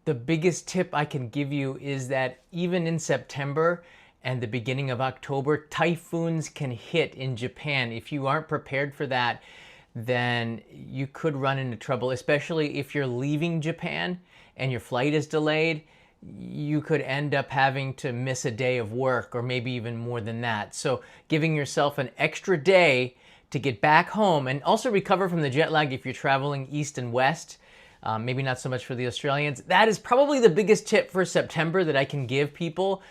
The biggest tip I can give you is that even in September and the beginning of October, typhoons can hit in Japan. If you aren't prepared for that, then you could run into trouble, especially if you're leaving Japan and your flight is delayed. You could end up having to miss a day of work or maybe even more than that. So giving yourself an extra day to get back home and also recover from the jet lag if you're traveling east and west. Maybe not so much for the Australians. That is probably the biggest tip for September that I can give people.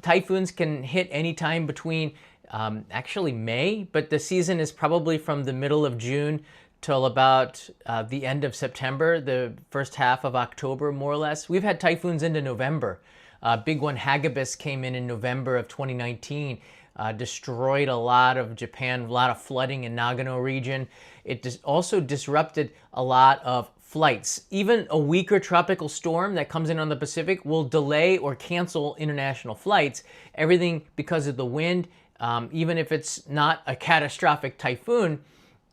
Typhoons can hit anytime between actually May, but the season is probably from the middle of June till about the end of September, the first half of October, more or less. We've had typhoons into November. Big one, Hagibis, came in November of 2019. Destroyed a lot of Japan, a lot of flooding in Nagano region. It also disrupted a lot of flights. Even a weaker tropical storm that comes in on the Pacific will delay or cancel international flights. Everything because of the wind, even if it's not a catastrophic typhoon,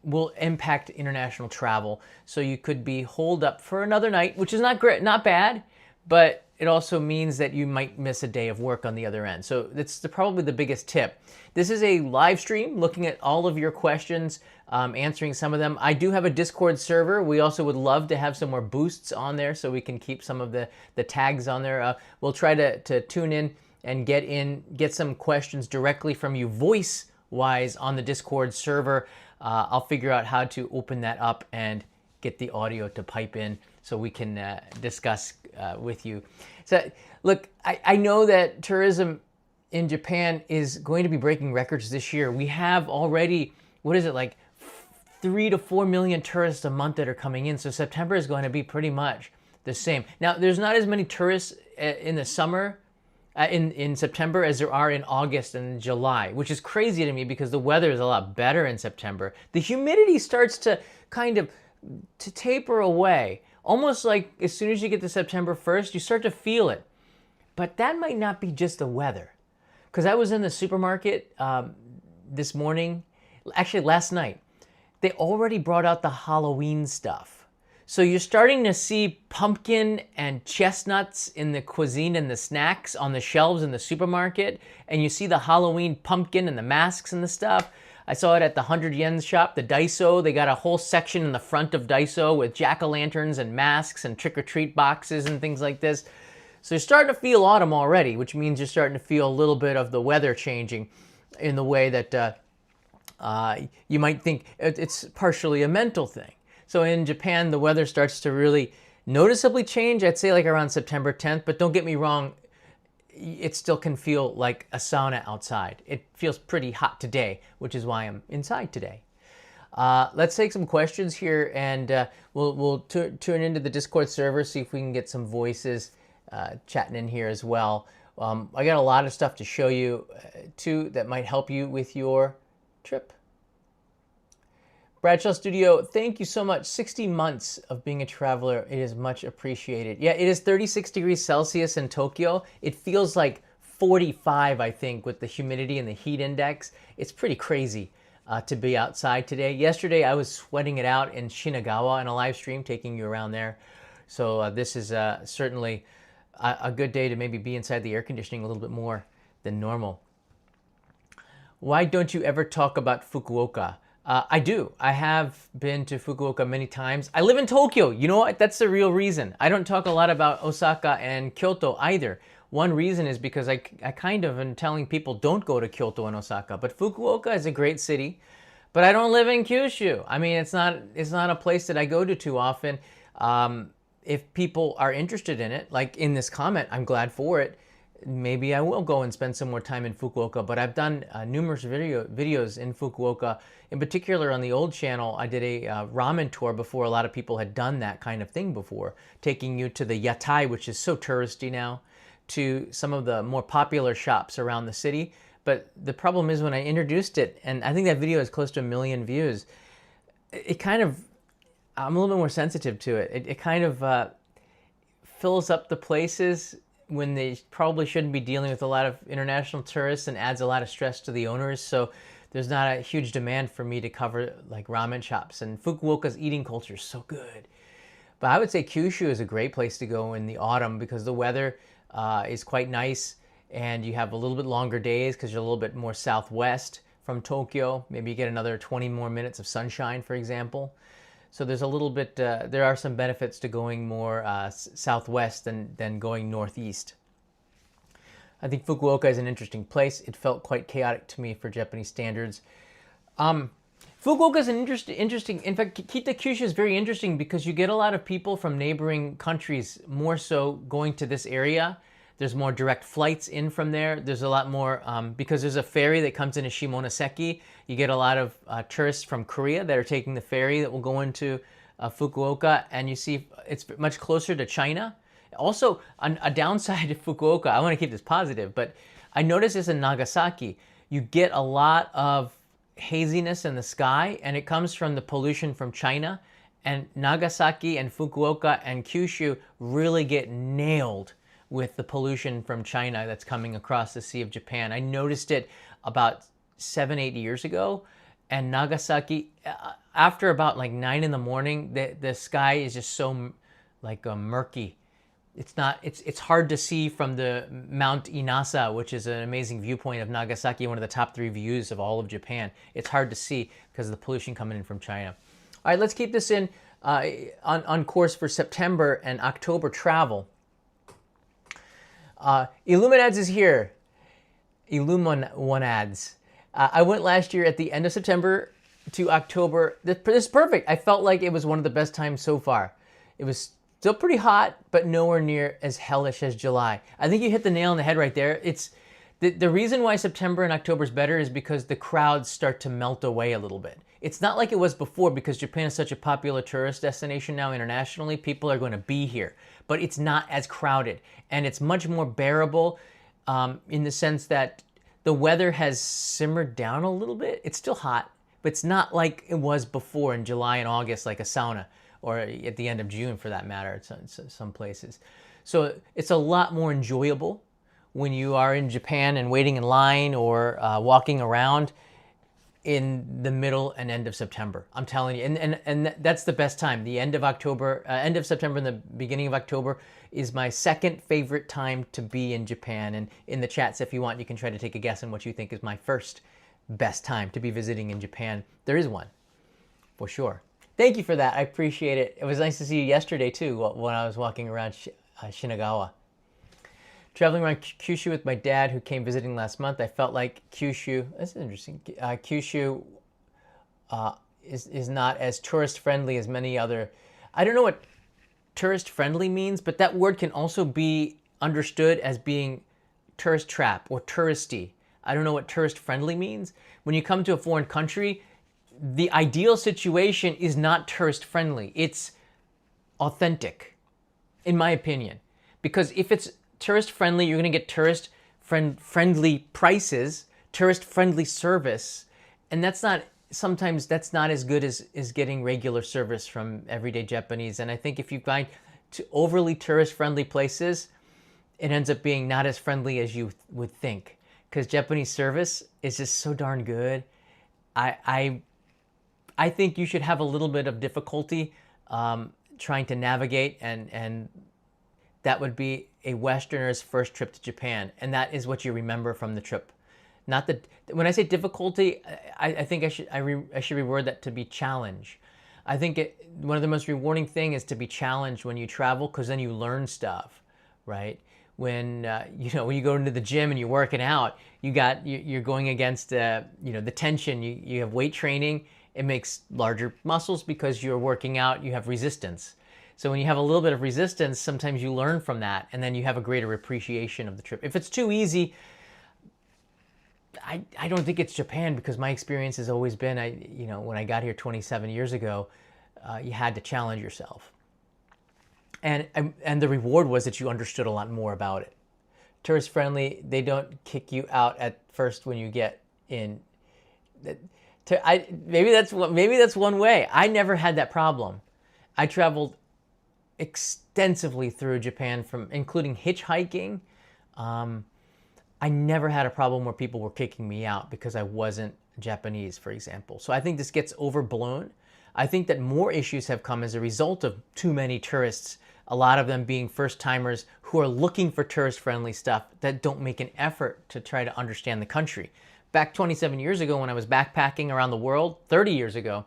will impact international travel. So you could be holed up for another night, which is not great, not bad, but it also means that you might miss a day of work on the other end. So that's probably the biggest tip. This is a live stream looking at all of your questions, answering some of them. I do have a Discord server. We also would love to have some more boosts on there so we can keep some of the tags on there. We'll try to tune and get some questions directly from you voice-wise on the Discord server. I'll figure out how to open that up and get the audio to pipe in so we can discuss with you. So look, I know that tourism in Japan is going to be breaking records this year. We have already, what is it, like 3 to 4 million tourists a month that are coming in. So September is going to be pretty much the same. Now, there's not as many tourists in the summer, in September, as there are in August and July, which is crazy to me because the weather is a lot better in September. The humidity starts to kind of to taper away. Almost like as soon as you get to September 1st, you start to feel it. But that might not be just the weather. Because I was in the supermarket this morning, actually last night. They already brought out the Halloween stuff. So you're starting to see pumpkin and chestnuts in the cuisine and the snacks on the shelves in the supermarket. And you see the Halloween pumpkin and the masks and the stuff. I saw it at the 100 yen shop, the Daiso. They got a whole section in the front of Daiso with jack-o'-lanterns and masks and trick-or-treat boxes and things like this. So you're starting to feel autumn already, which means you're starting to feel a little bit of the weather changing in the way that you might think it's partially a mental thing. So in Japan, the weather starts to really noticeably change, I'd say like around September 10th, but don't get me wrong, it still can feel like a sauna outside. It feels pretty hot today, which is why I'm inside today. Let's take some questions here, and we'll tune into the Discord server, see if we can get some voices chatting in here as well. I got a lot of stuff to show you too that might help you with your trip. Bradshaw Studio, thank you so much. 60 months of being a traveler. It is much appreciated. Yeah, it is 36 degrees Celsius in Tokyo. It feels like 45, I think, with the humidity and the heat index. It's pretty crazy to be outside today. Yesterday, I was sweating it out in Shinagawa in a live stream, taking you around there. So this is certainly a good day to maybe be inside the air conditioning a little bit more than normal. Why don't you ever talk about Fukuoka? I do. I have been to Fukuoka many times. I live in Tokyo. You know what? That's the real reason. I don't talk a lot about Osaka and Kyoto either. One reason is because I kind of am telling people don't go to Kyoto and Osaka. But Fukuoka is a great city. But I don't live in Kyushu. I mean, it's not a place that I go to too often. If people are interested in it, like in this comment, I'm glad for it. Maybe I will go and spend some more time in Fukuoka, but I've done numerous videos in Fukuoka. In particular, on the old channel, I did a ramen tour before a lot of people had done that kind of thing before, taking you to the yatai, which is so touristy now, to some of the more popular shops around the city. But the problem is when I introduced it, and I think that video has close to 1 million views, it kind of, I'm a little bit more sensitive to it. It kind of fills up the places when they probably shouldn't be dealing with a lot of international tourists and adds a lot of stress to the owners. So there's not a huge demand for me to cover like ramen shops. And Fukuoka's eating culture is so good. But I would say Kyushu is a great place to go in the autumn because the weather is quite nice and you have a little bit longer days because you're a little bit more southwest from Tokyo. Maybe you get another 20 more minutes of sunshine, for example. So there's a little bit, there are some benefits to going more southwest than going northeast. I think Fukuoka is an interesting place. It felt quite chaotic to me for Japanese standards. Fukuoka is an interesting, in fact, Kita Kyushu is very interesting because you get a lot of people from neighboring countries more so going to this area. There's more direct flights in from there. There's a lot more, because there's a ferry that comes into Shimonoseki. You get a lot of tourists from Korea that are taking the ferry that will go into Fukuoka, and you see it's much closer to China. Also, a downside to Fukuoka, I want to keep this positive, but I noticed this in Nagasaki. You get a lot of haziness in the sky, and it comes from the pollution from China. And Nagasaki and Fukuoka and Kyushu really get nailed with the pollution from China that's coming across the Sea of Japan. I noticed it about 7-8 years ago, and Nagasaki, after about like 9 in the morning, the sky is just so like murky. It's hard to see from the Mount Inasa, which is an amazing viewpoint of Nagasaki, one of the top 3 views of all of Japan. It's hard to see because of the pollution coming in from China. All right, let's keep this in on course for September and October travel. Illuminads is here. Illuminads. I went last year at the end of September to October. This is perfect. I felt like it was one of the best times so far. It was still pretty hot, but nowhere near as hellish as July. I think you hit the nail on the head right there. It's the reason why September and October is better is because the crowds start to melt away a little bit. It's not like it was before because Japan is such a popular tourist destination now internationally. People are going to be here, but it's not as crowded and it's much more bearable in the sense that the weather has simmered down a little bit. It's still hot, but it's not like it was before in July and August, like a sauna, or at the end of June for that matter, some places. So it's a lot more enjoyable when you are in Japan and waiting in line or walking around in the middle and end of September. I'm telling you, and that's the best time. The end of October, end of September and the beginning of October is my second favorite time to be in Japan. And in the chats, if you want, you can try to take a guess on what you think is my first best time to be visiting in Japan. There is one, for sure. Thank you for that. I appreciate it. It was nice to see you yesterday, too, when I was walking around Shinagawa. Traveling around Kyushu with my dad, who came visiting last month, I felt like Kyushu, this is interesting, Kyushu is not as tourist-friendly as many other, I don't know what tourist-friendly means, but that word can also be understood as being tourist trap or touristy. I don't know what tourist-friendly means. When you come to a foreign country, the ideal situation is not tourist-friendly. It's authentic, in my opinion. Because if it's tourist-friendly, you're going to get tourist-friendly prices, tourist-friendly service, and sometimes that's not as good as getting regular service from everyday Japanese. And I think if you find overly tourist-friendly places, it ends up being not as friendly as you would think. Because Japanese service is just so darn good. I think you should have a little bit of difficulty trying to navigate, and that would be a Westerner's first trip to Japan, and that is what you remember from the trip. Not that when I say difficulty, I think I should reword that to be challenge. I think one of the most rewarding thing is to be challenged when you travel, because then you learn stuff, right? When when you go into the gym and you're working out, you're going against the tension. You have weight training. It makes larger muscles because you're working out. You have resistance. So when you have a little bit of resistance, sometimes you learn from that, and then you have a greater appreciation of the trip. If it's too easy, I don't think it's Japan, because my experience has always been, when I got here 27 years ago, you had to challenge yourself. And the reward was that you understood a lot more about it. Tourist friendly, they don't kick you out at first when you get in. Maybe that's one way. I never had that problem. I traveled extensively through Japan, including hitchhiking. I never had a problem where people were kicking me out because I wasn't Japanese, for example. So I think this gets overblown. I think that more issues have come as a result of too many tourists, a lot of them being first-timers who are looking for tourist-friendly stuff that don't make an effort to try to understand the country. Back 27 years ago when I was backpacking around the world, 30 years ago,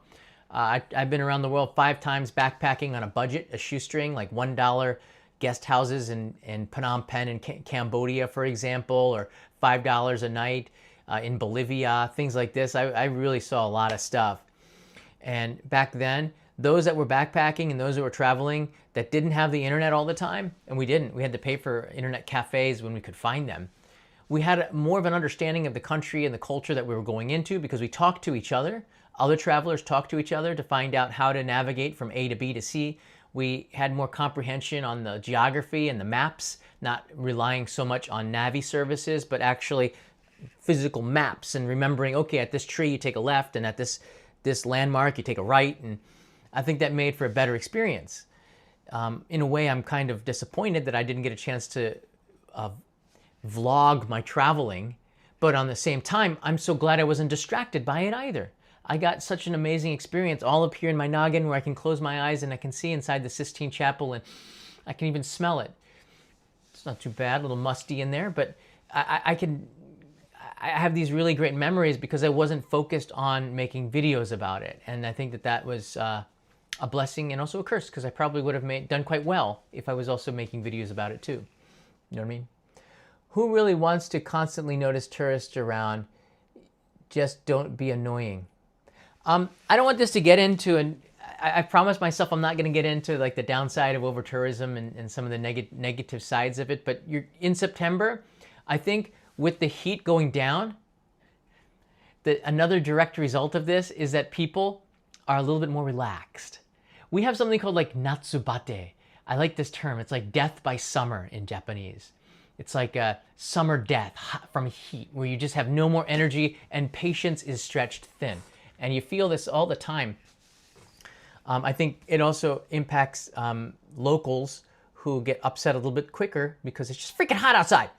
I've been around the world 5 times backpacking on a budget, a shoestring, like $1 guest houses in Phnom Penh in Cambodia, for example, or $5 a night in Bolivia, things like this. I really saw a lot of stuff. And back then, those that were backpacking and those that were traveling that didn't have the internet all the time, and we didn't, we had to pay for internet cafes when we could find them. We had more of an understanding of the country and the culture that we were going into because we talked to each other. Other travelers talked to each other to find out how to navigate from A to B to C. We had more comprehension on the geography and the maps, not relying so much on Navi services, but actually physical maps and remembering, okay, at this tree you take a left and at this landmark you take a right. And I think that made for a better experience. In a way, I'm kind of disappointed that I didn't get a chance to vlog my traveling, but on the same time, I'm so glad I wasn't distracted by it either. I got such an amazing experience all up here in my noggin where I can close my eyes and I can see inside the Sistine Chapel and I can even smell it. It's not too bad, a little musty in there, but I have these really great memories because I wasn't focused on making videos about it. And I think that that was a blessing and also a curse because I probably would have done quite well if I was also making videos about it too. You know what I mean? Who really wants to constantly notice tourists around? Just don't be annoying. I don't want this to get into, and I promised myself I'm not going to get into like the downside of over-tourism and some of the negative sides of it, but in September, I think with the heat going down, another direct result of this is that people are a little bit more relaxed. We have something called like natsubate. I like this term. It's like death by summer in Japanese. It's like a summer death from heat where you just have no more energy and patience is stretched thin. And you feel this all the time. I think it also impacts locals who get upset a little bit quicker because it's just freaking hot outside.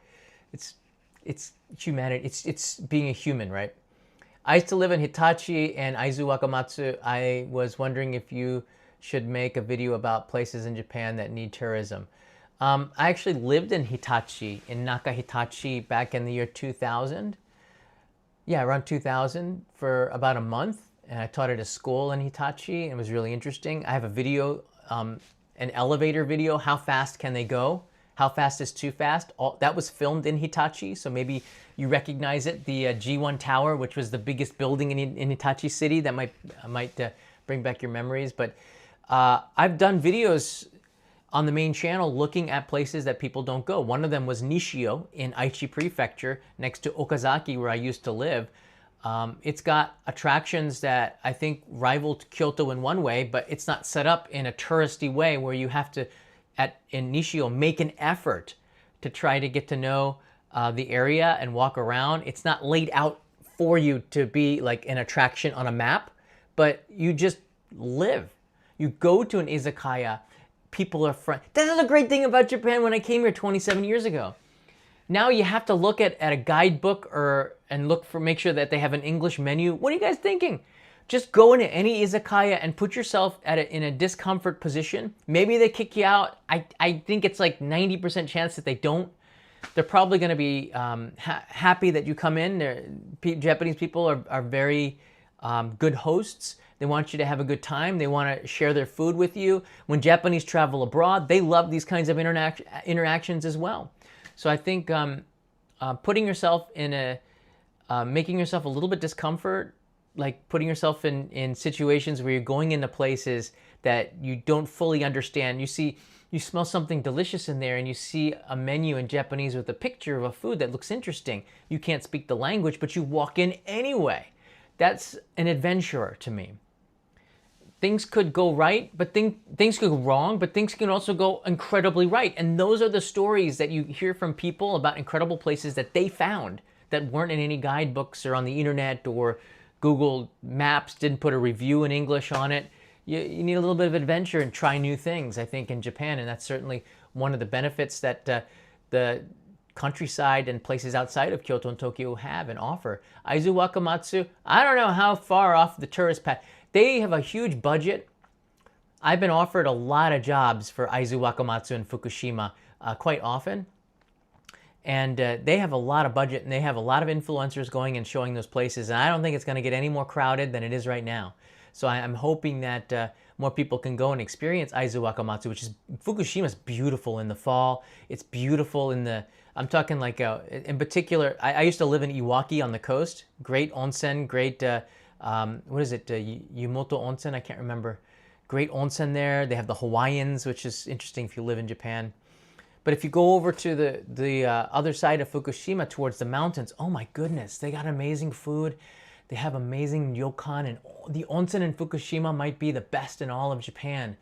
It's humanity. It's being a human, right? I used to live in Hitachi and Aizu Wakamatsu. I was wondering if you should make a video about places in Japan that need tourism. I actually lived in Hitachi, in Naka Hitachi, back in the year 2000. Yeah, around 2000 for about a month. And I taught at a school in Hitachi. And it was really interesting. I have a video, an elevator video. How fast can they go? How fast is too fast? That was filmed in Hitachi. So maybe you recognize it. The G1 Tower, which was the biggest building in Hitachi City. That might bring back your memories. But I've done videos on the main channel looking at places that people don't go. One of them was Nishio in Aichi Prefecture next to Okazaki where I used to live. It's got attractions that I think rival Kyoto in one way, but it's not set up in a touristy way where you have to, in Nishio, make an effort to try to get to know the area and walk around. It's not laid out for you to be like an attraction on a map, but you just live. You go to an izakaya, people are friendly. That's the great thing about Japan when I came here 27 years ago. Now you have to look at a guidebook and make sure that they have an English menu. What are you guys thinking? Just go into any izakaya and put yourself in a discomfort position. Maybe they kick you out. I think it's like 90% chance that they don't. They're probably going to be happy that you come in. Japanese people are very good hosts. They want you to have a good time. They want to share their food with you. When Japanese travel abroad, they love these kinds of interactions as well. So I think putting yourself making yourself a little bit discomfort, like putting yourself in situations where you're going into places that you don't fully understand. You smell something delicious in there and you see a menu in Japanese with a picture of a food that looks interesting. You can't speak the language, but you walk in anyway. That's an adventure to me. Things could go right, but things could go wrong, but things can also go incredibly right. And those are the stories that you hear from people about incredible places that they found that weren't in any guidebooks or on the internet or Google Maps didn't put a review in English on it. You need a little bit of adventure and try new things, I think, in Japan. And that's certainly one of the benefits that the countryside and places outside of Kyoto and Tokyo have and offer. Aizu Wakamatsu, I don't know how far off the tourist path. They have a huge budget. I've been offered a lot of jobs for Aizu Wakamatsu and Fukushima quite often. And they have a lot of budget, and they have a lot of influencers going and showing those places. And I don't think it's going to get any more crowded than it is right now. So I'm hoping that more people can go and experience Aizu Wakamatsu, which is, Fukushima's beautiful in the fall. It's beautiful in the, I'm talking like, in particular, I used to live in Iwaki on the coast. Great onsen, great, what is it, Yumoto Onsen? I can't remember. Great onsen there. They have the Hawaiians, which is interesting if you live in Japan. But if you go over to the other side of Fukushima towards the mountains, oh my goodness, they got amazing food. They have amazing ryokan, and the onsen in Fukushima might be the best in all of Japan.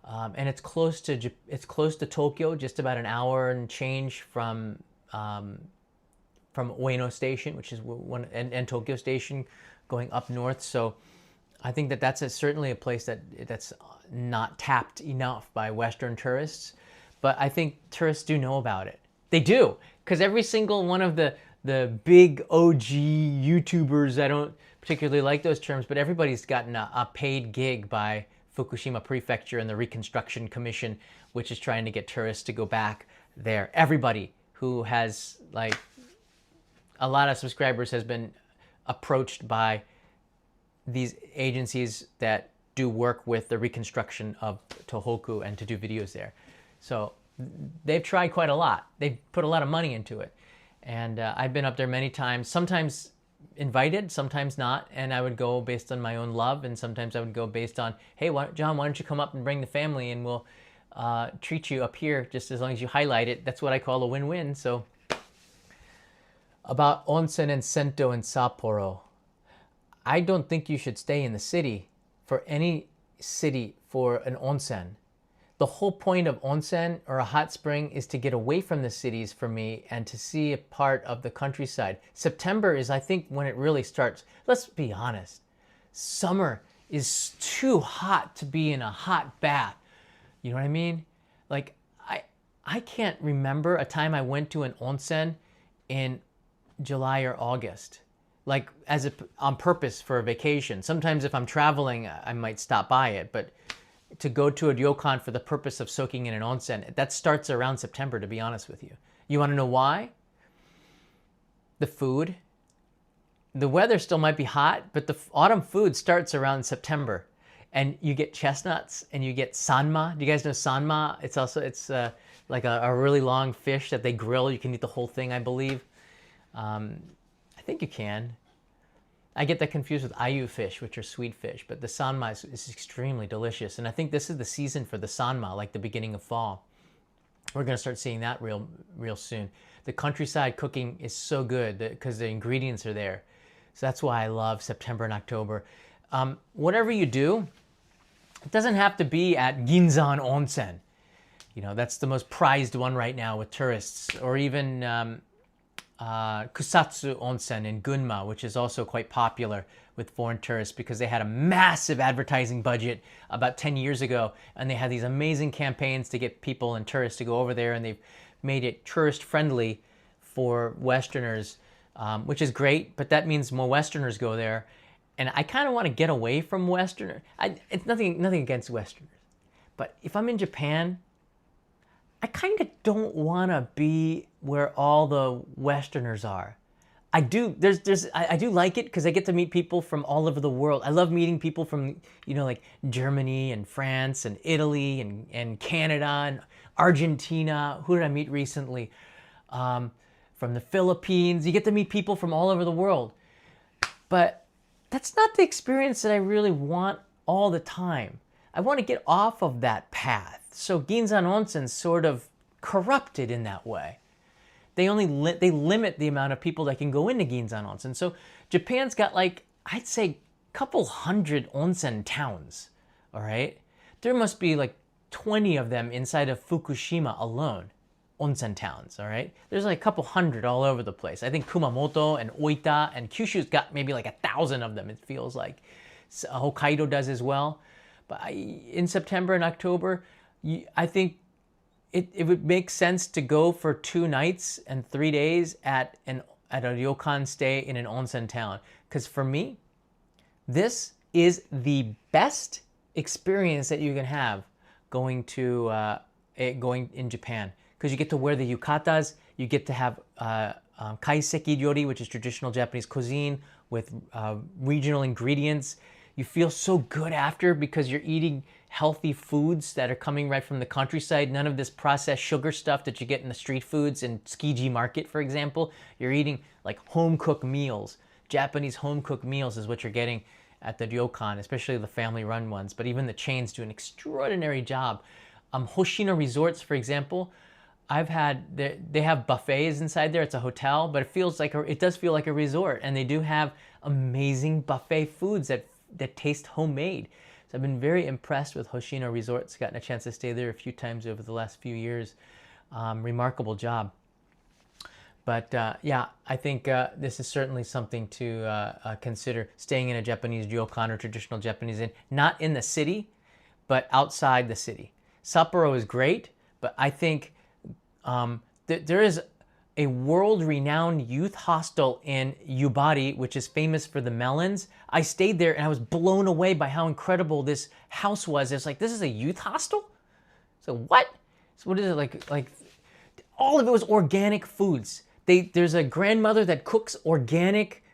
And it's close to Tokyo, just about an hour and change from Ueno Station, which is one, and Tokyo Station, going up north. So I think that that's certainly a place that's not tapped enough by Western tourists. But I think tourists do know about it. They do, because every single one of the big OG YouTubers, I don't particularly like those terms, but everybody's gotten a paid gig by Fukushima Prefecture and the Reconstruction Commission, which is trying to get tourists to go back there. Everybody who has, like, a lot of subscribers has been approached by these agencies that do work with the reconstruction of Tohoku and to do videos there. So they've tried quite a lot. They've put a lot of money into it. And I've been up there many times, sometimes invited, sometimes not. And I would go based on my own love. And sometimes I would go based on, hey, John, why don't you come up and bring the family, and we'll treat you up here just as long as you highlight it. That's what I call a win-win. So about onsen and sento in Sapporo, I don't think you should stay in the city, for any city, for an onsen. The whole point of onsen, or a hot spring, is to get away from the cities for me and to see a part of the countryside. September is, I think, when it really starts. Let's be honest. Summer is too hot to be in a hot bath. You know what I mean? Like, I can't remember a time I went to an onsen in July or August, like on purpose for a vacation. Sometimes if I'm traveling, I might stop by it, but to go to a ryokan for the purpose of soaking in an onsen, that starts around September, to be honest with you. You want to know why? The food. The weather still might be hot, but the autumn food starts around September. And you get chestnuts, and you get sanma. Do you guys know sanma? It's like a really long fish that they grill. You can eat the whole thing, I believe. I think you can. I get that confused with ayu fish, which are sweet fish, but the sanma is extremely delicious. And I think this is the season for the sanma, like the beginning of fall. We're going to start seeing that real soon. The countryside cooking is so good because the ingredients are there. So that's why I love September and October. Whatever you do, it doesn't have to be at Ginzan Onsen. You know, that's the most prized one right now with tourists, or even Kusatsu Onsen in Gunma, which is also quite popular with foreign tourists because they had a massive advertising budget about 10 years ago, and they had these amazing campaigns to get people and tourists to go over there, and they've made it tourist friendly for Westerners, which is great, but that means more Westerners go there. And I kind of want to get away from Westerners. It's nothing against Westerners, but if I'm in Japan, I kind of don't want to be where all the Westerners are. I do like it because I get to meet people from all over the world. I love meeting people from, like Germany and France and Italy and Canada and Argentina. Who did I meet recently? From the Philippines. You get to meet people from all over the world. But that's not the experience that I really want all the time. I want to get off of that path. So Ginzan Onsen's sort of corrupted in that way. They limit the amount of people that can go into Ginzan Onsen. So Japan's got, like, I'd say a couple hundred onsen towns, all right? There must be like 20 of them inside of Fukushima alone, onsen towns, all right? There's like a couple hundred all over the place. I think Kumamoto and Oita and Kyushu's got maybe like 1,000 of them, it feels like. Hokkaido does as well. But in September and October, I think it would make sense to go for 2 nights and 3 days at a ryokan stay in an onsen town. Because for me, this is the best experience that you can have going to going in Japan, because you get to wear the yukatas, you get to have kaiseki ryori, which is traditional Japanese cuisine with regional ingredients. You feel so good after because you're eating healthy foods that are coming right from the countryside. None of this processed sugar stuff that you get in the street foods in Tsukiji Market, for example. You're eating like home-cooked meals. Japanese home-cooked meals is what you're getting at the ryokan, especially the family-run ones. But even the chains do an extraordinary job. Hoshino Resorts, for example, they have buffets inside there. It's a hotel, but it does feel like a resort, and they do have amazing buffet foods that taste homemade. So I've been very impressed with Hoshino Resorts. Gotten a chance to stay there a few times over the last few years. Remarkable job. But yeah, I think this is certainly something to consider, staying in a Japanese ryokan or traditional Japanese inn, not in the city, but outside the city. Sapporo is great, but I think there is a world-renowned youth hostel in Yubari, which is famous for the melons. I stayed there and I was blown away by how incredible this house was. It's like, this is a youth hostel? So what? So what is it like? All of it was organic foods. There's a grandmother that cooks organic,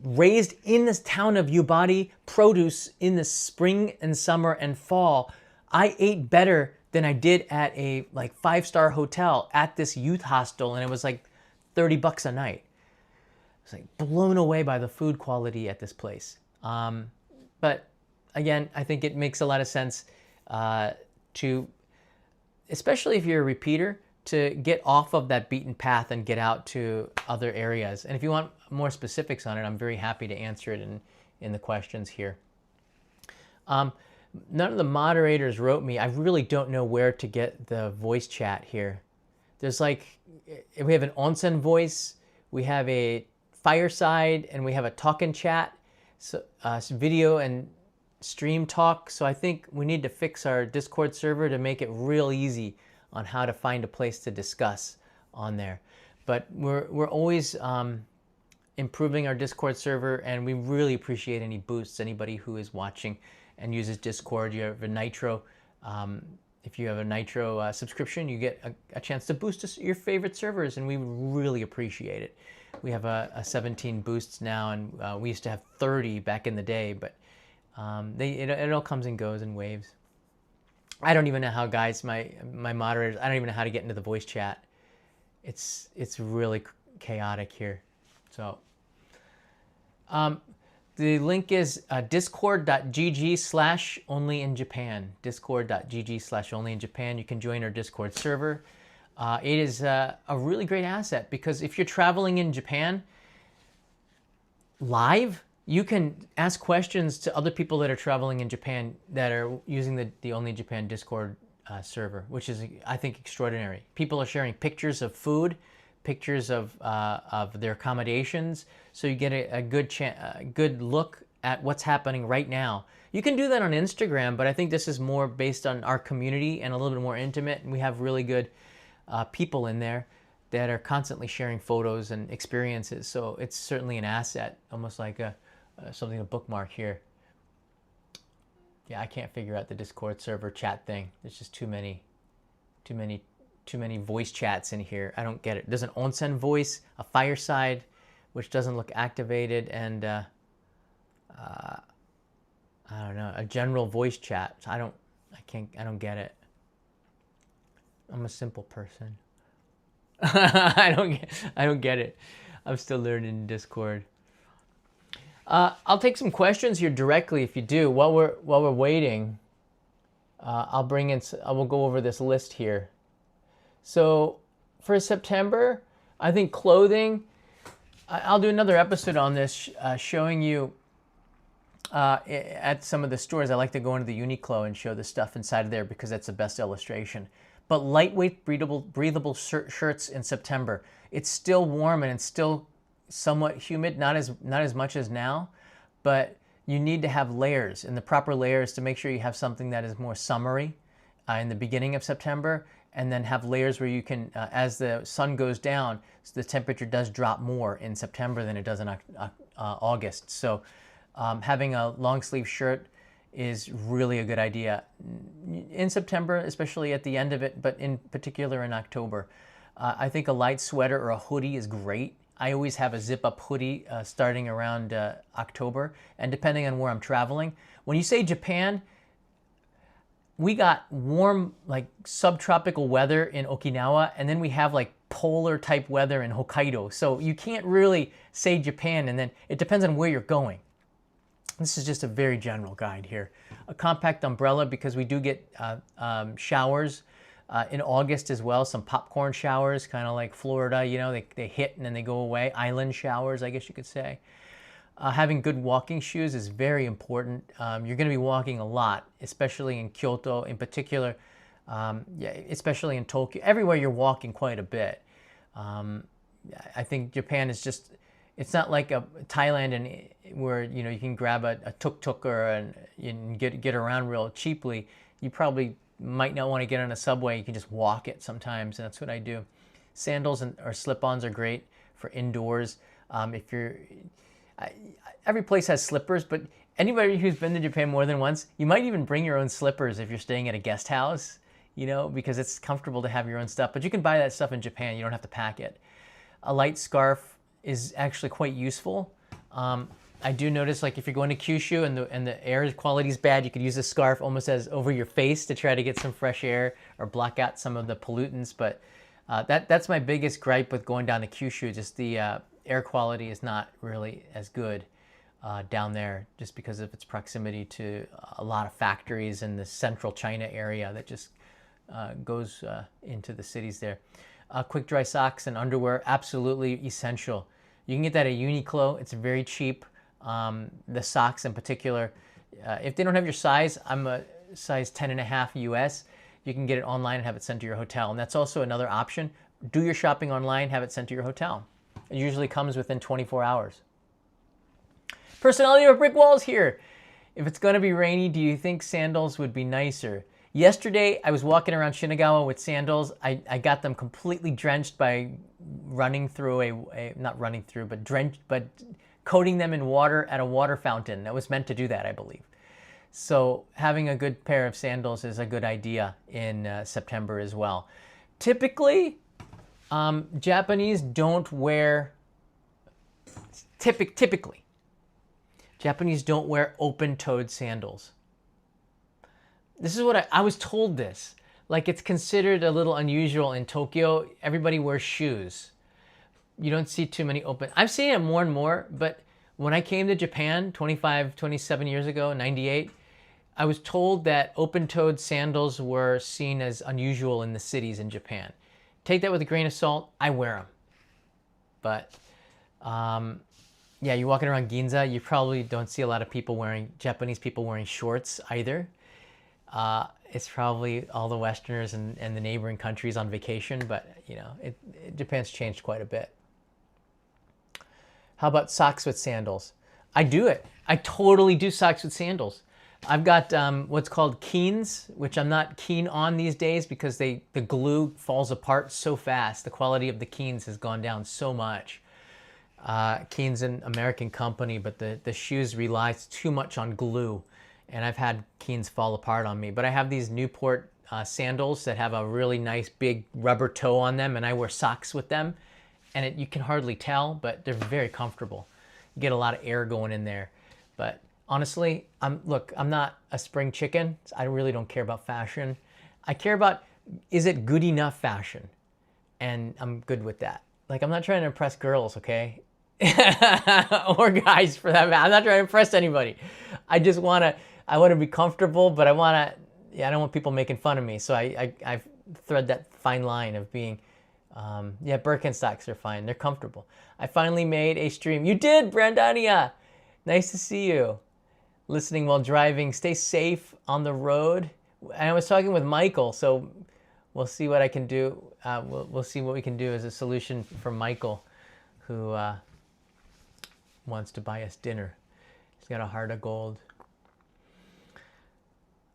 raised in this town of Yubari, produce in the spring and summer and fall. I ate better than I did at a like 5-star hotel at this youth hostel, and it was like $30 a night. I was like blown away by the food quality at this place. But again, I think it makes a lot of sense to, especially if you're a repeater, to get off of that beaten path and get out to other areas. And if you want more specifics on it, I'm very happy to answer it in the questions here. None of the moderators wrote me. I really don't know where to get the voice chat here. There's we have an onsen voice, we have a fireside, and we have a talk and chat, so video and stream talk. So I think we need to fix our Discord server to make it real easy on how to find a place to discuss on there. But we're always improving our Discord server, and we really appreciate any boosts. Anybody who is watching and uses Discord, you have a Nitro. If you have a Nitro subscription, you get a chance to boost your favorite servers, and we really appreciate it. We have a 17 boosts now, and we used to have 30 back in the day, but it all comes and goes in waves. I don't even know how, guys, my moderators, I don't even know how to get into the voice chat. It's really chaotic here. So the link is discord.gg/onlyinjapan. Discord.gg/onlyinjapan. You can join our Discord server. It is a really great asset, because if you're traveling in Japan live, you can ask questions to other people that are traveling in Japan that are using the Only in Japan Discord server, which is, I think, extraordinary. People are sharing pictures of food, pictures of their accommodations, so you get a good look at what's happening right now. You can do that on Instagram, but I think this is more based on our community and a little bit more intimate, and we have really good people in there that are constantly sharing photos and experiences, so it's certainly an asset, almost like something to bookmark here. Yeah, I can't figure out the Discord server chat thing. There's just too many voice chats in here. I don't get it. There's an onsen voice, a fireside, which doesn't look activated, and I don't know, a general voice chat. I don't get it. I'm a simple person. I don't get it. I'm still learning Discord. I'll take some questions here directly if you do. While we're waiting, I will go over this list here. So for September, I think clothing, I'll do another episode on this, showing you at some of the stores. I like to go into the Uniqlo and show the stuff inside of there, because that's the best illustration. But lightweight, breathable shirts in September. It's still warm and it's still somewhat humid, not as much as now, but you need to have layers, and the proper layers to make sure you have something that is more summery in the beginning of September, and then have layers where you can, as the sun goes down, so the temperature does drop more in September than it does in August. So having a long sleeve shirt is really a good idea in September, especially at the end of it, but in particular in October. I think a light sweater or a hoodie is great. I always have a zip-up hoodie starting around October, and depending on where I'm traveling. When you say Japan, we got warm, like subtropical weather in Okinawa, and then we have like polar type weather in Hokkaido. So you can't really say Japan, and then it depends on where you're going. This is just a very general guide here. A compact umbrella, because we do get showers in August as well, some popcorn showers, kind of like Florida, you know, they hit and then they go away. Island showers, I guess you could say. Having good walking shoes is very important. You're going to be walking a lot, especially in Kyoto in particular, especially in Tokyo. Everywhere you're walking quite a bit. I think Japan is just, it's not like Thailand and where, you know, you can grab a tuk-tuk and get around real cheaply. You probably might not want to get on a subway. You can just walk it sometimes, and that's what I do. Sandals or slip-ons are great for indoors. If you're, every place has slippers, but anybody who's been to Japan more than once, you might even bring your own slippers if you're staying at a guest house, you know, because it's comfortable to have your own stuff. But you can buy that stuff in Japan. You don't have to pack it. A light scarf is actually quite useful. I do notice, like if you're going to Kyushu and the air quality is bad, you could use a scarf almost as over your face to try to get some fresh air or block out some of the pollutants. But that's my biggest gripe with going down to Kyushu. Just the air quality is not really as good down there, just because of its proximity to a lot of factories in the central China area that just goes into the cities there. Quick dry socks and underwear, absolutely essential. You can get that at Uniqlo. It's very cheap. The socks in particular, if they don't have your size, I'm a size 10.5 US. You can get it online and have it sent to your hotel. And that's also another option. Do your shopping online, have it sent to your hotel. It usually comes within 24 hours. Personality of brick walls here. If it's going to be rainy, do you think sandals would be nicer? Yesterday, I was walking around Shinagawa with sandals. I got them completely drenched by running through not running through, but drenched, but coating them in water at a water fountain. That was meant to do that, I believe. So having a good pair of sandals is a good idea in September as well. Typically, Japanese don't wear, typically, Japanese don't wear open-toed sandals. This is what I was told this. Like, it's considered a little unusual in Tokyo. Everybody wears shoes. You don't see too many open. I've seen it more and more, but when I came to Japan 27 years ago, 98, I was told that open-toed sandals were seen as unusual in the cities in Japan. Take that with a grain of salt. I wear them. But, yeah, you're walking around Ginza, you probably don't see a lot of Japanese people wearing shorts either. It's probably all the Westerners and the neighboring countries on vacation, but, you know, Japan's changed quite a bit. How about socks with sandals? I do it. I totally do socks with sandals. I've got what's called keens, which I'm not keen on these days because the glue falls apart so fast. The quality of the keens has gone down so much. Keens an American company, but the shoes rely too much on glue, and I've had keens fall apart on me. But I have these Newport sandals that have a really nice big rubber toe on them, and I wear socks with them. And you can hardly tell, but they're very comfortable. You get a lot of air going in there. But honestly, I'm not a spring chicken. So I really don't care about fashion. I care about, is it good enough fashion? And I'm good with that. Like, I'm not trying to impress girls, okay? Or guys for that matter. I'm not trying to impress anybody. I want to be comfortable, but I don't want people making fun of me. So I thread that fine line of being, yeah, Birkenstocks are fine. They're comfortable. I finally made a stream. You did, Brandania. Nice to see you. Listening while driving. Stay safe on the road. And I was talking with Michael, so we'll see what I can do. We'll see what we can do as a solution for Michael, who wants to buy us dinner. He's got a heart of gold.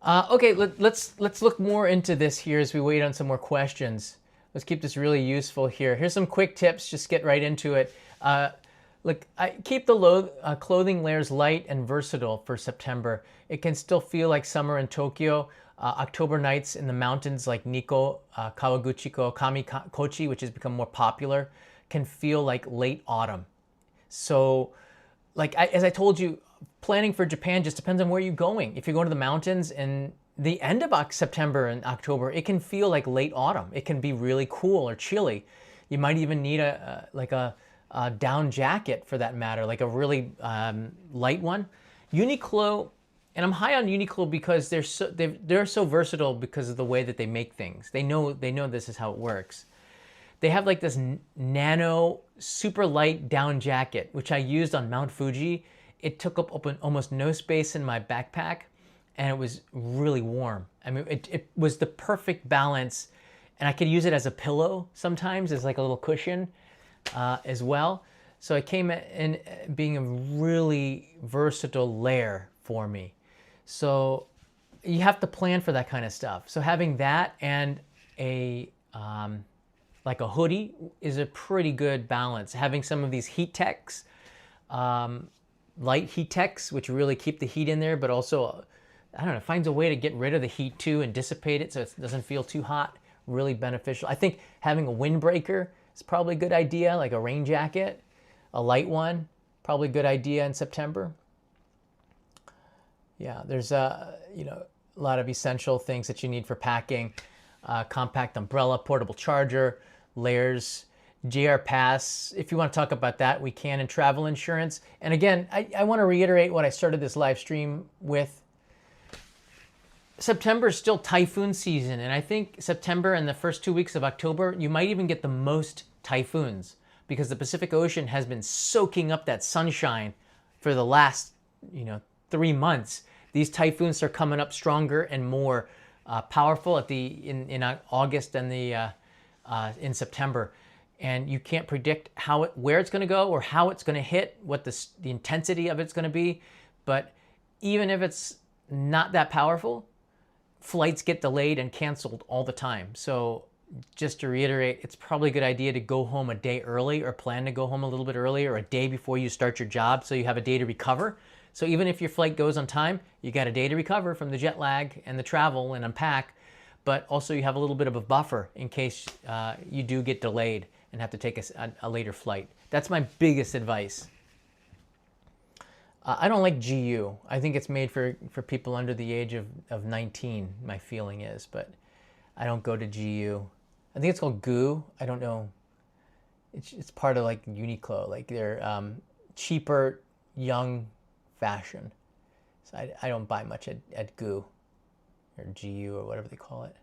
Okay, let's look more into this here as we wait on some more questions. Let's keep this really useful here. Here's some quick tips. Just get right into it. Look, I keep the clothing layers light and versatile for September. It can still feel like summer in Tokyo. October nights in the mountains like Nikko, Kawaguchiko, Kamikochi, which has become more popular, can feel like late autumn. So, as I told you, planning for Japan just depends on where you're going. If you're going to the mountains in the end of September and October, it can feel like late autumn. It can be really cool or chilly. You might even need a down jacket for that matter, like a really light one. Uniqlo, and I'm high on Uniqlo because they're so versatile because of the way that they make things. They know this is how it works. They have like this nano super light down jacket, which I used on Mount Fuji. It took up almost no space in my backpack, and it was really warm. I mean, it was the perfect balance, and I could use it as a pillow sometimes, as like a little cushion as well. So it came in being a really versatile layer for me. So you have to plan for that kind of stuff. So having that and a like a hoodie is a pretty good balance. Having some of these heat techs, light heat techs, which really keep the heat in there, but also, I don't know, finds a way to get rid of the heat too and dissipate it so it doesn't feel too hot. Really beneficial. I think having a windbreaker is probably a good idea, like a rain jacket, a light one, probably a good idea in September. Yeah, there's a lot of essential things that you need for packing. Compact umbrella, portable charger, layers, JR Pass. If you want to talk about that, we can, and travel insurance. And again, I want to reiterate what I started this live stream with. September is still typhoon season, and I think September and the first 2 weeks of October, you might even get the most typhoons because the Pacific Ocean has been soaking up that sunshine for the last 3 months. These typhoons are coming up stronger and more powerful in August and in September, and you can't predict where it's going to go or how it's going to hit, what the intensity of it's going to be. But even if it's not that powerful, flights get delayed and canceled all the time. So just to reiterate, it's probably a good idea to go home a day early or plan to go home a little bit earlier or a day before you start your job so you have a day to recover. So even if your flight goes on time, you got a day to recover from the jet lag and the travel and unpack, but also you have a little bit of a buffer in case you do get delayed and have to take a later flight. That's my biggest advice. I don't like GU. I think it's made for people under the age of 19, my feeling is, but I don't go to GU. I think it's called GU. I don't know. It's part of like Uniqlo. Like they're cheaper, young fashion. So I don't buy much at GU or GU or whatever they call it.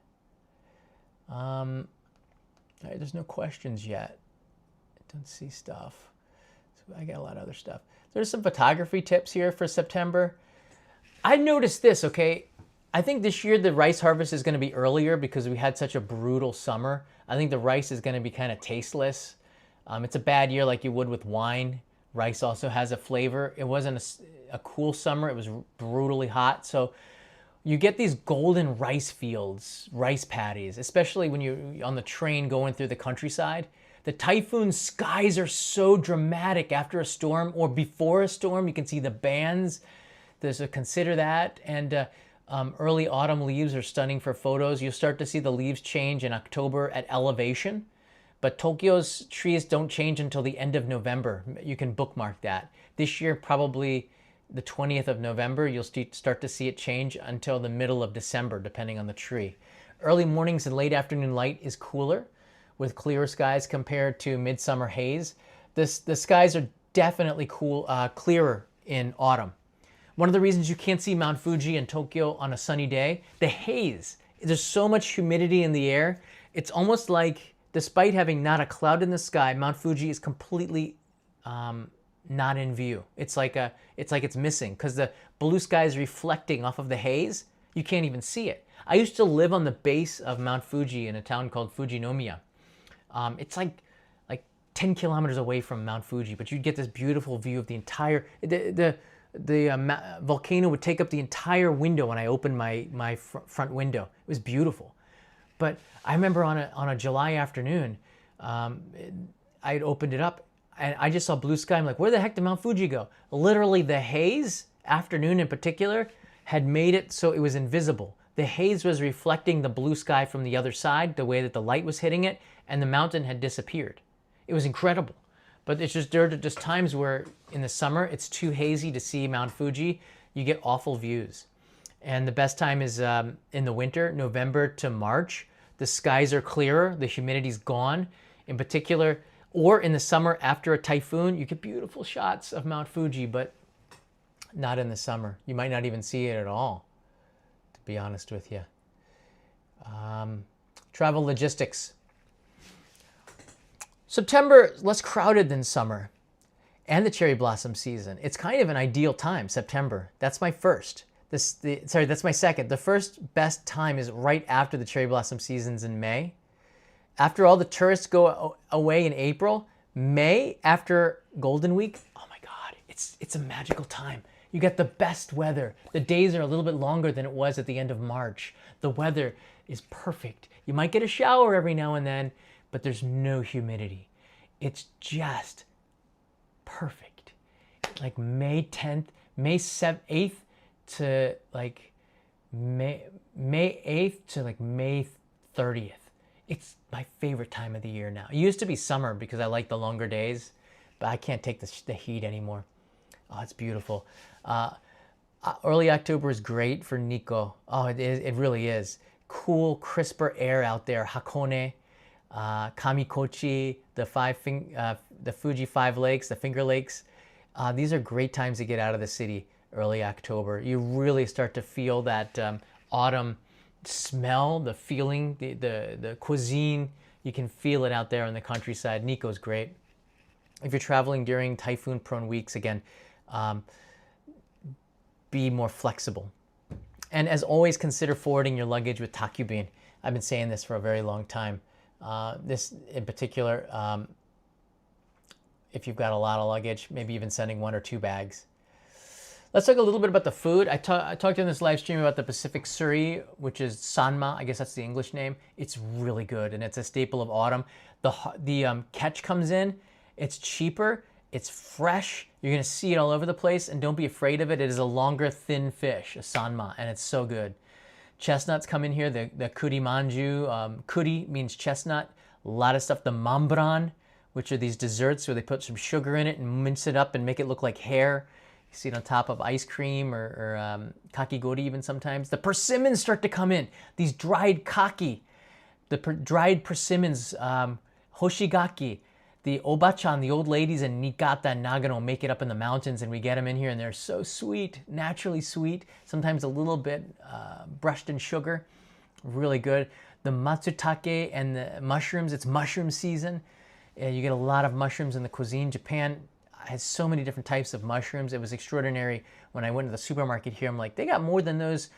All right, there's no questions yet. I don't see stuff. So I got a lot of other stuff. There's some photography tips here for September. I noticed this, okay? I think this year the rice harvest is going to be earlier because we had such a brutal summer. I think the rice is going to be kind of tasteless. It's a bad year like you would with wine. Rice also has a flavor. It wasn't a cool summer. It was brutally hot. So you get these golden rice fields, rice paddies, especially when you're on the train going through the countryside. The typhoon skies are so dramatic after a storm or before a storm. You can see the bands. Consider that. And early autumn leaves are stunning for photos. You'll start to see the leaves change in October at elevation. But Tokyo's trees don't change until the end of November. You can bookmark that. This year, probably the 20th of November, you'll start to see it change until the middle of December, depending on the tree. Early mornings and late afternoon light is cooler, with clearer skies compared to midsummer haze. The skies are definitely clearer in autumn. One of the reasons you can't see Mount Fuji in Tokyo on a sunny day, the haze. There's so much humidity in the air. It's almost like, despite having not a cloud in the sky, Mount Fuji is completely not in view. It's like it's missing because the blue sky is reflecting off of the haze. You can't even see it. I used to live on the base of Mount Fuji in a town called Fujinomiya. It's like 10 kilometers away from Mount Fuji, but you'd get this beautiful view of the entire, the volcano would take up the entire window when I opened my front window. It was beautiful. But I remember on a July afternoon, I had opened it up. and I just saw blue sky. I'm like, where the heck did Mount Fuji go? Literally the haze, afternoon in particular, had made it so it was invisible. The haze was reflecting the blue sky from the other side, the way that the light was hitting it, and the mountain had disappeared. It was incredible. But it's just, there are just times where in the summer it's too hazy to see Mount Fuji. You get awful views. And the best time is in the winter, November to March. The skies are clearer, the humidity's gone. In particular, or in the summer after a typhoon, you get beautiful shots of Mount Fuji, but not in the summer. You might not even see it at all, to be honest with you. Travel logistics. September, less crowded than summer and the cherry blossom season. It's kind of an ideal time, September. That's my first. That's my second. The first best time is right after the cherry blossom seasons in May. After all the tourists go away in April, May after Golden Week, oh my God, it's a magical time. You get the best weather. The days are a little bit longer than it was at the end of March. The weather is perfect. You might get a shower every now and then, but there's no humidity. It's just perfect. Like May 10th, May 8th to like May 8th to like May 30th. It's my favorite time of the year now. It used to be summer because I like the longer days, but I can't take the heat anymore. Oh, it's beautiful. Early October is great for Nikko. Oh, it really is. Cool, crisper air out there. Hakone, Kamikochi, the Fuji 5 lakes, the Finger Lakes. These are great times to get out of the city early October. You really start to feel that autumn smell, the feeling, the cuisine. You can feel it out there in the countryside. Nikko's great. If you're traveling during typhoon-prone weeks, again, be more flexible. And as always, consider forwarding your luggage with takubin. I've been saying this for a very long time. This in particular, if you've got a lot of luggage, maybe even sending 1 or 2 bags. Let's talk a little bit about the food. I talked in this live stream about the Pacific Suri, which is sanma. I guess that's the English name. It's really good, and it's a staple of autumn. The catch comes in. It's cheaper. It's fresh. You're going to see it all over the place, and don't be afraid of it. It is a longer, thin fish, a sanma, and it's so good. Chestnuts come in here, the kuri manju. Kuri means chestnut. A lot of stuff. The mambran, which are these desserts where they put some sugar in it and mince it up and make it look like hair. You see it on top of ice cream or kakigori even sometimes. The persimmons start to come in. These dried kaki, the dried persimmons, hoshigaki. The obachan, the old ladies in Niigata and Nagano make it up in the mountains, and we get them in here, and they're so sweet, naturally sweet, sometimes a little bit brushed in sugar. Really good. The matsutake and the mushrooms, it's mushroom season. You get a lot of mushrooms in the cuisine. Japan has so many different types of mushrooms. It was extraordinary when I went to the supermarket here. I'm like, they got more than those,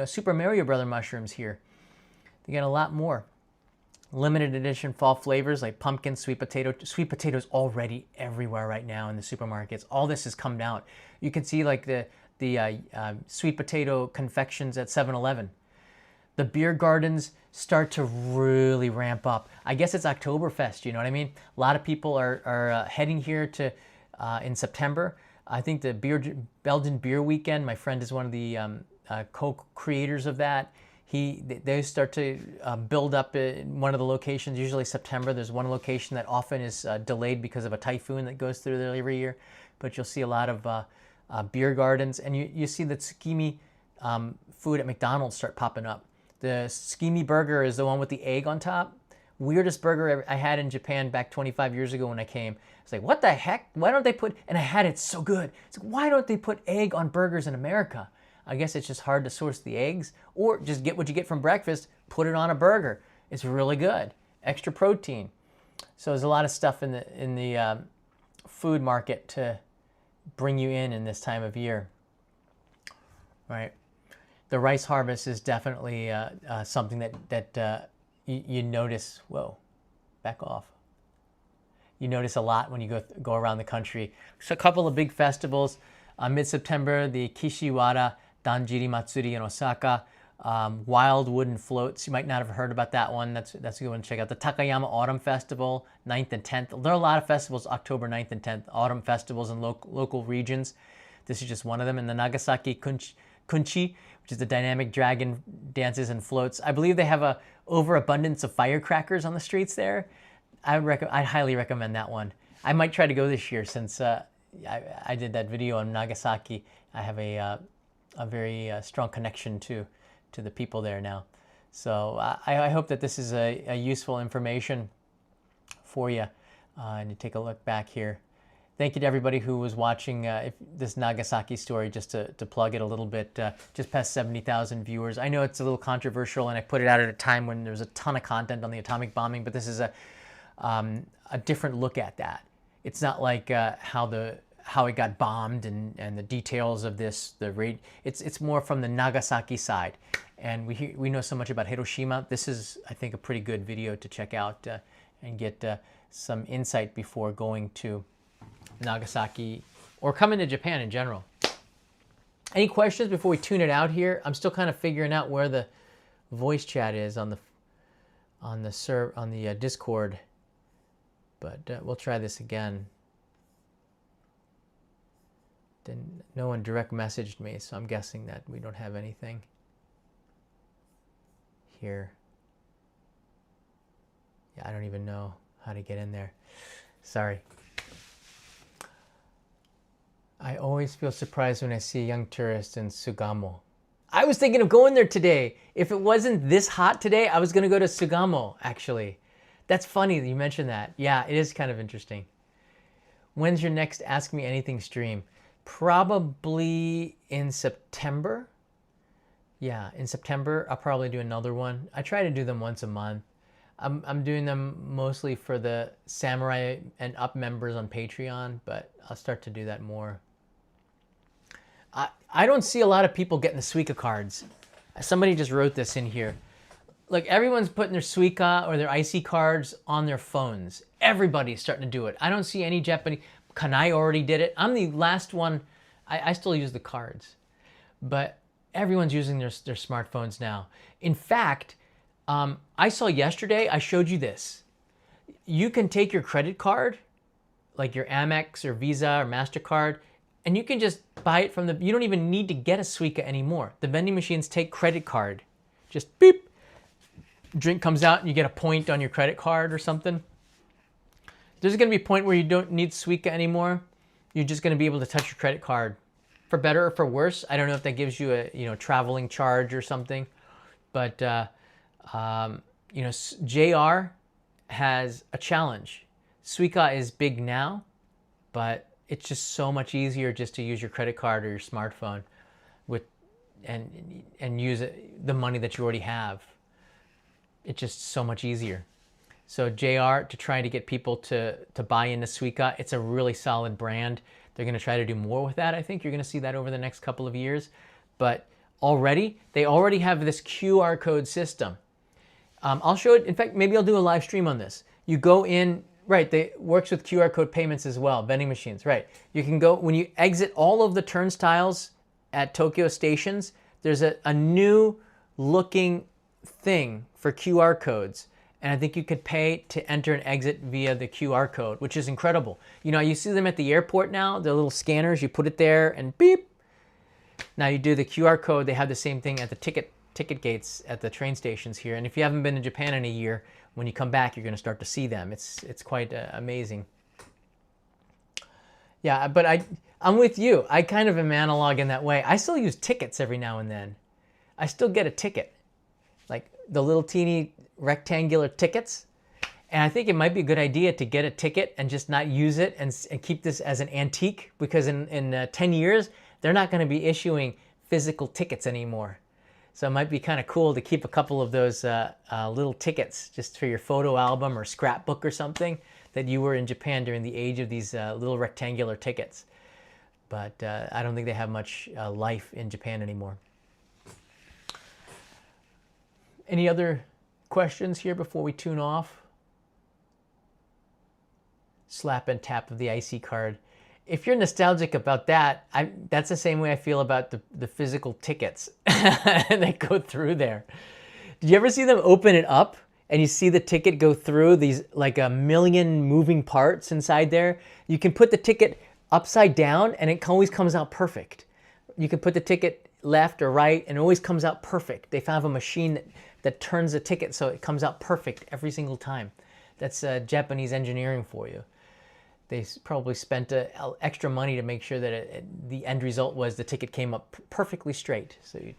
Super Mario Brother mushrooms here. They got a lot more. Limited edition fall flavors like pumpkin, sweet potato. Sweet potatoes already everywhere right now in the supermarkets. All this has come out. You can see like the sweet potato confections at 7-Eleven. The beer gardens start to really ramp up. I guess it's Oktoberfest, you know what I mean? A lot of people are heading here to in September. I think the Belgian Beer Weekend, my friend is one of the co-creators of that. They start to build up in one of the locations, usually September. There's one location that often is delayed because of a typhoon that goes through there every year. But you'll see a lot of beer gardens. And you see the tsukimi food at McDonald's start popping up. The tsukimi burger is the one with the egg on top. Weirdest burger I had in Japan back 25 years ago when I came. It's like, what the heck? Why don't they put... And I had it so good. It's like, why don't they put egg on burgers in America? I guess it's just hard to source the eggs, or just get what you get from breakfast, put it on a burger. It's really good. Extra protein. So there's a lot of stuff in the food market to bring you in this time of year. Right. The rice harvest is definitely something that you notice. Whoa, back off. You notice a lot when you go around the country. So a couple of big festivals. Mid-September, the Kishiwara Danjiri Matsuri in Osaka. Wild Wooden Floats. You might not have heard about that one. That's a good one to check out. The Takayama Autumn Festival, 9th and 10th. There are a lot of festivals, October 9th and 10th, autumn festivals in local regions. This is just one of them. And the Nagasaki Kunchi, which is the dynamic dragon dances and floats. I believe they have a overabundance of firecrackers on the streets there. I'd highly recommend that one. I might try to go this year since I did that video on Nagasaki. I have a very strong connection to the people there now. So I hope that this is a useful information for you. And you take a look back here. Thank you to everybody who was watching this Nagasaki story, just to plug it a little bit. Just past 70,000 viewers. I know it's a little controversial, and I put it out at a time when there's a ton of content on the atomic bombing, but this is a different look at that. It's not like how it got bombed and the details of this. It's more from the Nagasaki side, and we know so much about Hiroshima. This is, I think, a pretty good video to check out and get some insight before going to Nagasaki or coming to Japan in general. Any questions before we tune it out here? I'm still kind of figuring out where the voice chat is on the Discord, but we'll try this again. Then no one direct messaged me, so I'm guessing that we don't have anything here. Yeah, I don't even know how to get in there. Sorry. I always feel surprised when I see a young tourist in Sugamo. I was thinking of going there today. If it wasn't this hot today, I was going to go to Sugamo, actually. That's funny that you mentioned that. Yeah, it is kind of interesting. When's your next Ask Me Anything stream? Probably in September. Yeah, in September, I'll probably do another one. I try to do them once a month. I'm doing them mostly for the Samurai and Up members on Patreon, but I'll start to do that more. I don't see a lot of people getting the Suica cards. Somebody just wrote this in here. Look, everyone's putting their Suica or their IC cards on their phones. Everybody's starting to do it. I don't see any Japanese. Kanai already did it. I'm the last one. I still use the cards. But everyone's using their smartphones now. In fact, I saw yesterday, I showed you this. You can take your credit card, like your Amex or Visa or MasterCard, and you can just buy it from you don't even need to get a Suica anymore. The vending machines take credit card. Just beep, drink comes out and you get a point on your credit card or something. There's going to be a point where you don't need Suica anymore. You're just going to be able to touch your credit card. For better or for worse, I don't know if that gives you a traveling charge or something, but JR has a challenge. Suica is big now, but it's just so much easier just to use your credit card or your smartphone and use the money that you already have. It's just so much easier. So JR, to try to get people to buy into Suica, it's a really solid brand. They're going to try to do more with that. I think you're going to see that over the next couple of years. But they already have this QR code system. I'll show it. In fact, maybe I'll do a live stream on this. You go in, right, it works with QR code payments as well, vending machines, right. You can go, when you exit all of the turnstiles at Tokyo stations, there's a new looking thing for QR codes. And I think you could pay to enter and exit via the QR code, which is incredible. You see them at the airport now, the little scanners, you put it there and beep. Now you do the QR code, they have the same thing at the ticket gates at the train stations here. And if you haven't been to Japan in a year, when you come back, you're going to start to see them. It's quite amazing. Yeah, but I'm with you. I kind of am analog in that way. I still use tickets every now and then. I still get a ticket, like the little teeny rectangular tickets. And I think it might be a good idea to get a ticket and just not use it and keep this as an antique, because in 10 years, they're not going to be issuing physical tickets anymore. So it might be kind of cool to keep a couple of those little tickets just for your photo album or scrapbook or something that you were in Japan during the age of these little rectangular tickets. But I don't think they have much life in Japan anymore. Any other questions here before we tune off? Slap and tap of the IC card. if you're nostalgic about that, that's the same way I feel about the physical tickets that go through there. Did you ever see them open it up and you see the ticket go through these like a million moving parts inside there? You can put the ticket upside down and it always comes out perfect. You can put the ticket left or right and it always comes out perfect. They found a machine that turns the ticket so it comes out perfect every single time. That's Japanese engineering for you. They probably spent extra money to make sure that the end result was the ticket came up perfectly straight. So you'd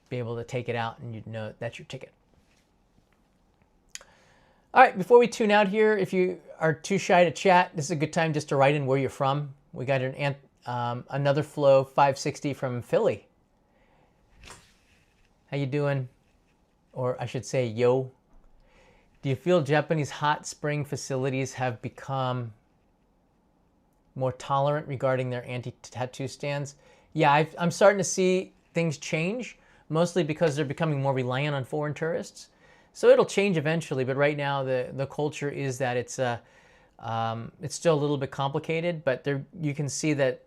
be able to take it out and you'd know that's your ticket. All right, before we tune out here, if you are too shy to chat, this is a good time just to write in where you're from. We got another flow 560 from Philly. How you doing? Or I should say, yo. Do you feel Japanese hot spring facilities have become more tolerant regarding their anti-tattoo stands? Yeah, I'm starting to see things change, mostly because they're becoming more reliant on foreign tourists. So it'll change eventually, but right now the culture is that it's still a little bit complicated, but you can see that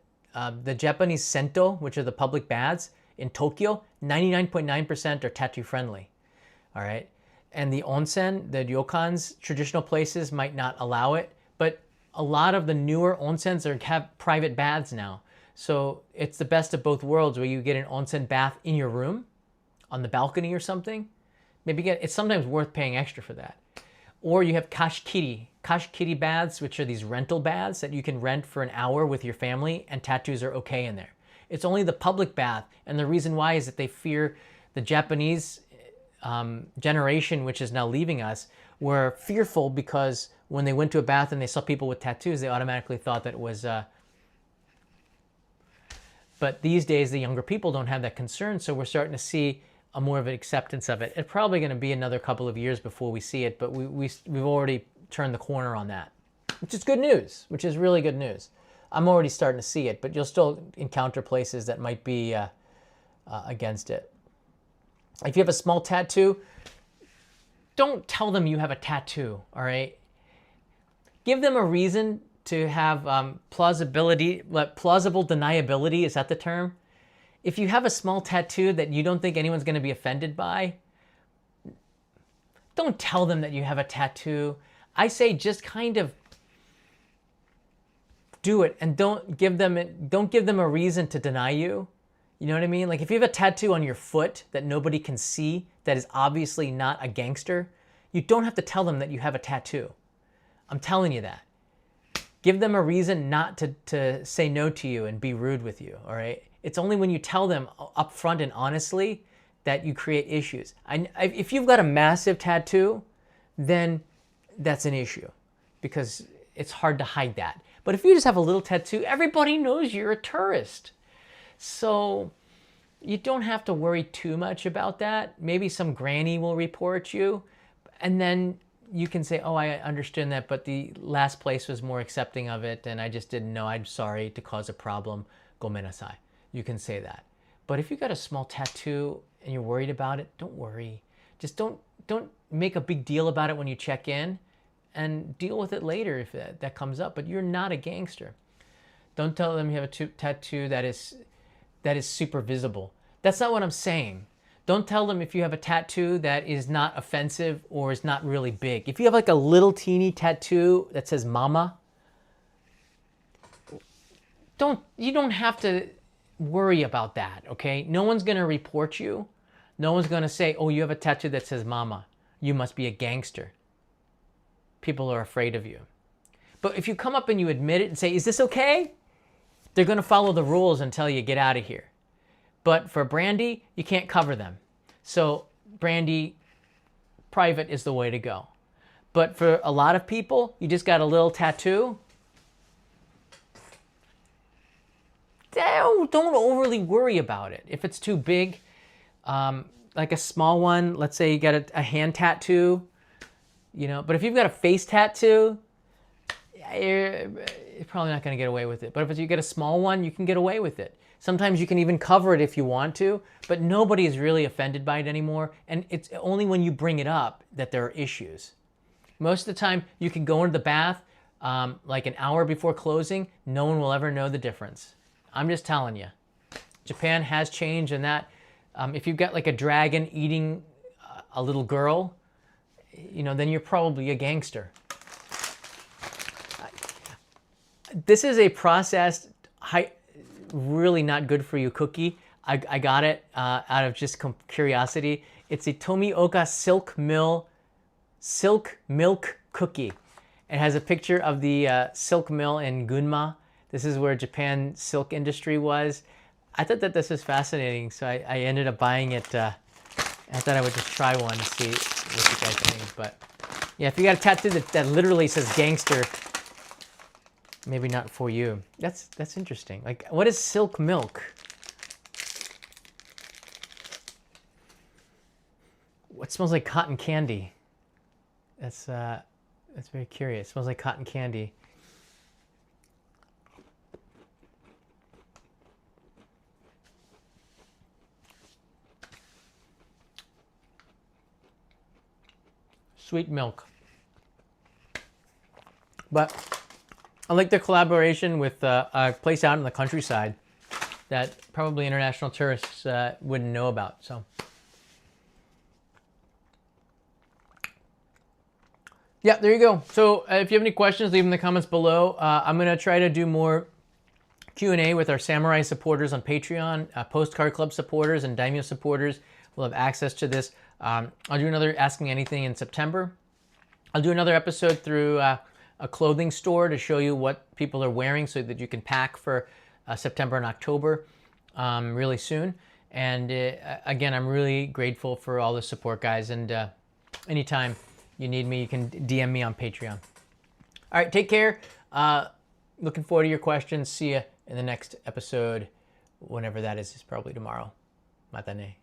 the Japanese sento, which are the public baths in Tokyo, 99.9% are tattoo friendly, all right? And the onsen, the ryokans, traditional places might not allow it, but a lot of the newer onsens have private baths now. So it's the best of both worlds where you get an onsen bath in your room, on the balcony or something. Maybe it's sometimes worth paying extra for that. Or you have kashikiri baths, which are these rental baths that you can rent for an hour with your family and tattoos are okay in there. It's only the public bath, and the reason why is that they fear the Japanese generation, which is now leaving us, were fearful because when they went to a bath and they saw people with tattoos, they automatically thought that it was... But these days, the younger people don't have that concern, so we're starting to see a more of an acceptance of it. It's probably going to be another couple of years before we see it, but we've already turned the corner on that, which is good news, which is really good news. I'm already starting to see it, but you'll still encounter places that might be against it. If you have a small tattoo, don't tell them you have a tattoo, all right? Give them a reason to have plausible deniability, is that the term? If you have a small tattoo that you don't think anyone's going to be offended by, don't tell them that you have a tattoo. I say just kind of do it and don't give them a reason to deny you. You know what I mean? Like if you have a tattoo on your foot that nobody can see, that is obviously not a gangster, you don't have to tell them that you have a tattoo. I'm telling you that. Give them a reason not to say no to you and be rude with you, all right? It's only when you tell them upfront and honestly that you create issues. If you've got a massive tattoo, then that's an issue because it's hard to hide that. But if you just have a little tattoo, everybody knows you're a tourist. So you don't have to worry too much about that. Maybe some granny will report you, and then you can say, oh, I understand that, but the last place was more accepting of it, and I just didn't know. I'm sorry to cause a problem. Gomenasai. You can say that. But if you got a small tattoo and you're worried about it, don't worry. Just don't make a big deal about it when you check in, and deal with it later if that comes up. But you're not a gangster. Don't tell them you have a tattoo that is super visible. That's not what I'm saying. Don't tell them if you have a tattoo that is not offensive or is not really big. If you have like a little teeny tattoo that says mama, you don't have to worry about that, okay? No one's going to report you. No one's going to say, oh, you have a tattoo that says mama. You must be a gangster. People are afraid of you. But if you come up and you admit it and say, is this okay? They're going to follow the rules until you get out of here. But for brandy, you can't cover them. So brandy, private is the way to go. But for a lot of people, you just got a little tattoo. Don't overly worry about it. If it's too big, like a small one, let's say you got a hand tattoo, you know. But if you've got a face tattoo, you're probably not going to get away with it. But if you get a small one, you can get away with it. Sometimes you can even cover it if you want to, but nobody is really offended by it anymore. And it's only when you bring it up that there are issues. Most of the time, you can go into the bath like an hour before closing, no one will ever know the difference. I'm just telling you. Japan has changed in that. If you've got like a dragon eating a little girl, you know, then you're probably a gangster. This is a processed, really not good for you cookie. I got it out of just curiosity. It's a Tomioka silk milk cookie. It has a picture of the silk mill in Gunma. This is where Japan's silk industry was. I thought that this was fascinating, so I ended up buying it. I thought I would just try one to see what you guys think. But yeah, if you got a tattoo that literally says gangster, maybe not for you. That's interesting. Like, what is silk milk? What smells like cotton candy? That's very curious. It smells like cotton candy. Sweet milk. But I like the collaboration with a place out in the countryside that probably international tourists wouldn't know about. So, yeah, there you go. So if you have any questions, leave them in the comments below. I'm going to try to do more Q&A with our Samurai supporters on Patreon. Postcard Club supporters and Daimyo supporters will have access to this. I'll do another Ask Me Anything in September. I'll do another episode through a clothing store to show you what people are wearing so that you can pack for September and October really soon. And again, I'm really grateful for all the support, guys. And anytime you need me, you can DM me on Patreon. All right, take care. Looking forward to your questions. See you in the next episode, whenever that is. It's probably tomorrow. Matane.